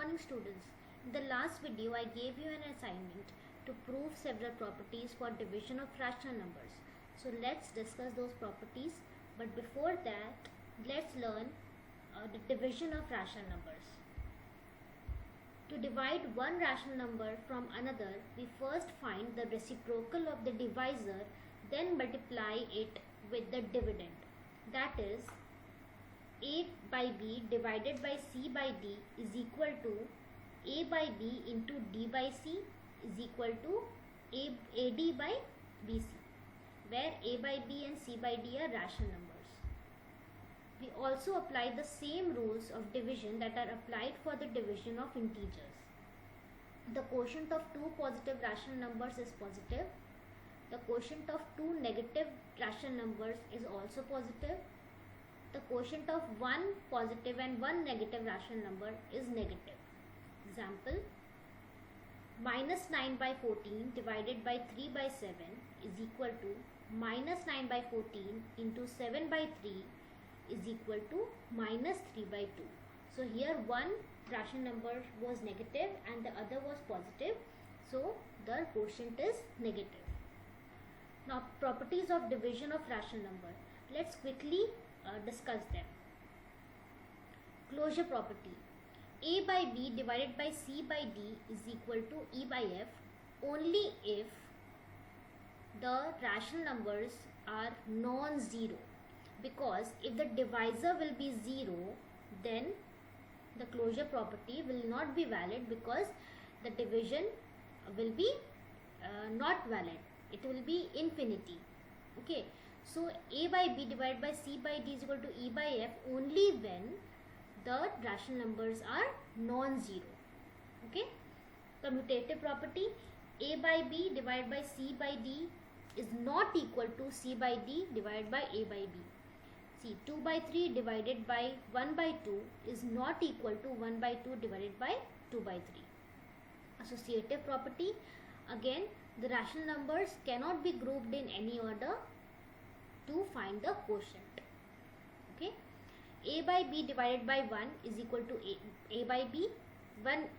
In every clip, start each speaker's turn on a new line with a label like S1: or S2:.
S1: morning students. In the last video I gave you an assignment to prove several properties for division of rational numbers. So let's discuss those properties, but before that let's learn the division of rational numbers. To divide one rational number from another, we first find the reciprocal of the divisor, then multiply it with the dividend. That is, a by b divided by c by d is equal to a by b into d by c is equal to ad by bc, where a by b and c by d are rational numbers. We also apply the same rules of division that are applied for the division of integers. The quotient of two positive rational numbers is positive. The quotient of two negative rational numbers is also positive. The quotient of one positive and one negative rational number is negative. Example, minus 9 by 14 divided by 3 by 7 is equal to minus 9 by 14 into 7 by 3 is equal to minus 3 by 2. So here one rational number was negative and the other was positive. So the quotient is negative. Now properties of division of rational number. Let's quickly discuss them. Closure property. A by b divided by c by d is equal to e by f only if the rational numbers are non-zero, because if the divisor will be 0, then the closure property will not be valid, because the division will be not valid. It will be infinity. Okay, so a by b divided by c by d is equal to e by f only when the rational numbers are non-zero. Okay, commutative property. A by b divided by c by d is not equal to c by d divided by a by b. See, 2 by 3 divided by 1 by 2 is not equal to 1 by 2 divided by 2 by 3. Associative property. Again, the rational numbers cannot be grouped in any order to find the quotient. Okay, a by b divided by 1 is equal to a by b. When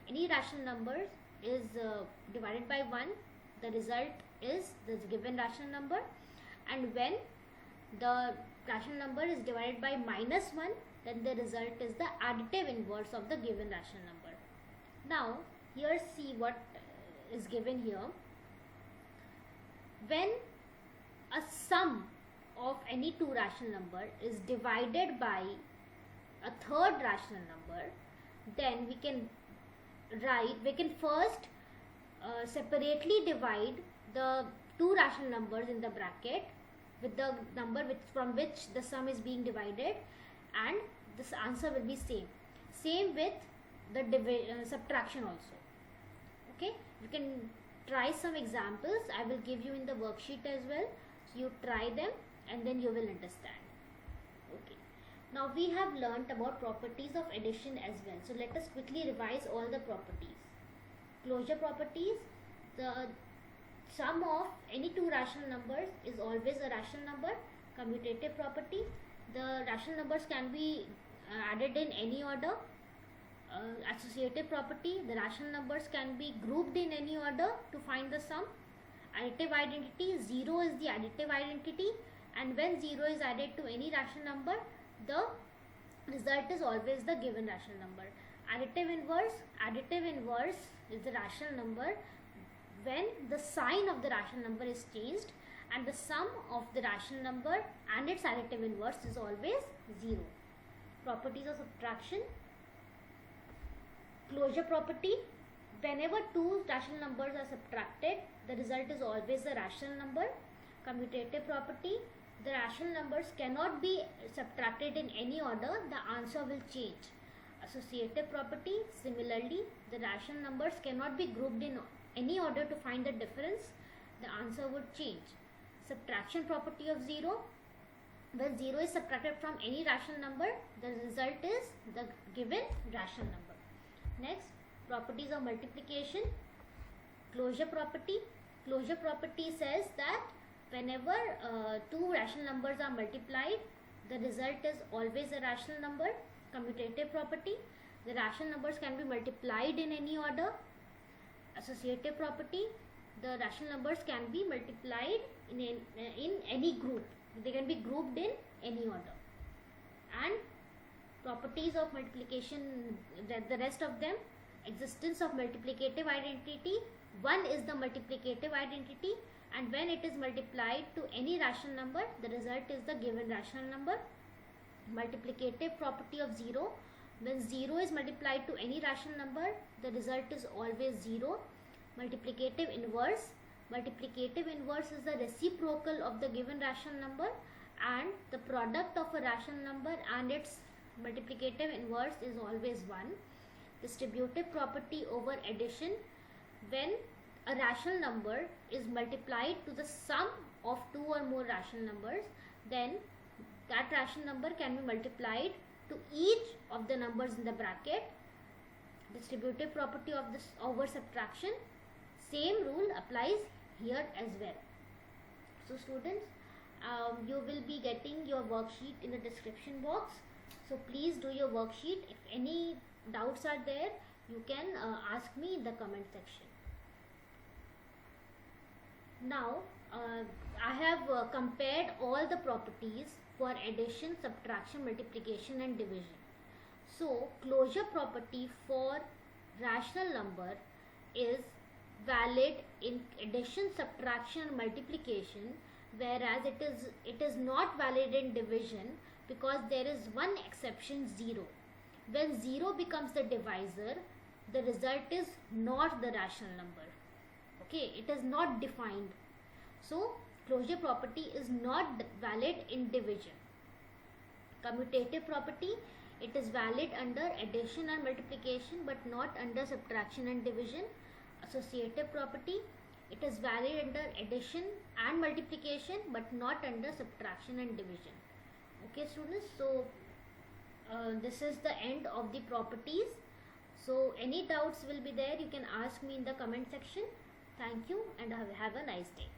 S1: any rational number is divided by 1, the result is the given rational number, and when the rational number is divided by minus 1, then the result is the additive inverse of the given rational number. Now here see what is given here. When a sum of any two rational number is divided by a third rational number, then we can first separately divide the two rational numbers in the bracket with the number from which the sum is being divided, and this answer will be same with the subtraction also. Okay, you can try some examples. I will give you in the worksheet as well, so you try them and then you will understand. Okay, now we have learnt about properties of addition as well, so let us quickly revise all the properties. Closure properties. The sum of any two rational numbers is always a rational number. Commutative property. The rational numbers can be added in any order. Associative property. The rational numbers can be grouped in any order to find the sum. Additive identity. 0 is the additive identity, and when 0 is added to any rational number, the result is always the given rational number. Additive inverse. Additive inverse is the rational number when the sign of the rational number is changed, and the sum of the rational number and its additive inverse is always 0. Properties of subtraction. Closure property. Whenever two rational numbers are subtracted, the result is always a rational number. Commutative property. The rational numbers cannot be subtracted in any order, the answer will change. Associative property. Similarly, the rational numbers cannot be grouped in any order to find the difference, the answer would change. Subtraction property of 0. When 0 is subtracted from any rational number, the result is the given rational number. Next, properties of multiplication. Closure property. Closure property says that whenever two rational numbers are multiplied, the result is always a rational number. Commutative property. The rational numbers can be multiplied in any order. Associative property, the rational numbers can be multiplied in any group. They can be grouped in any order. And properties of multiplication, the rest of them: existence of multiplicative identity. One is the multiplicative identity, and when it is multiplied to any rational number, the result is the given rational number. Multiplicative property of 0: when 0 is multiplied to any rational number, the result is always 0. Multiplicative inverse: multiplicative inverse is the reciprocal of the given rational number, and the product of a rational number and its multiplicative inverse is always 1. Distributive property over addition: when a rational number is multiplied to the sum of two or more rational numbers, then that rational number can be multiplied to each of the numbers in the bracket. Distributive property of this over subtraction: same rule applies here as well. So students, you will be getting your worksheet in the description box, so please do your worksheet. If any doubts are there, you can ask me in the comment section. Now I have compared all the properties for addition, subtraction, multiplication and division. So closure property for rational number is valid in addition, subtraction and multiplication, whereas it is not valid in division, because there is one exception: 0. When 0 becomes the divisor, the result is not the rational number. Okay, it is not defined. So closure property is not valid in division. Commutative property: it is valid under addition and multiplication but not under subtraction and division. Associative property: it is valid under addition and multiplication but not under subtraction and division. Okay students, so this is the end of the properties. So any doubts will be there, you can ask me in the comment section. Thank you and have a nice day.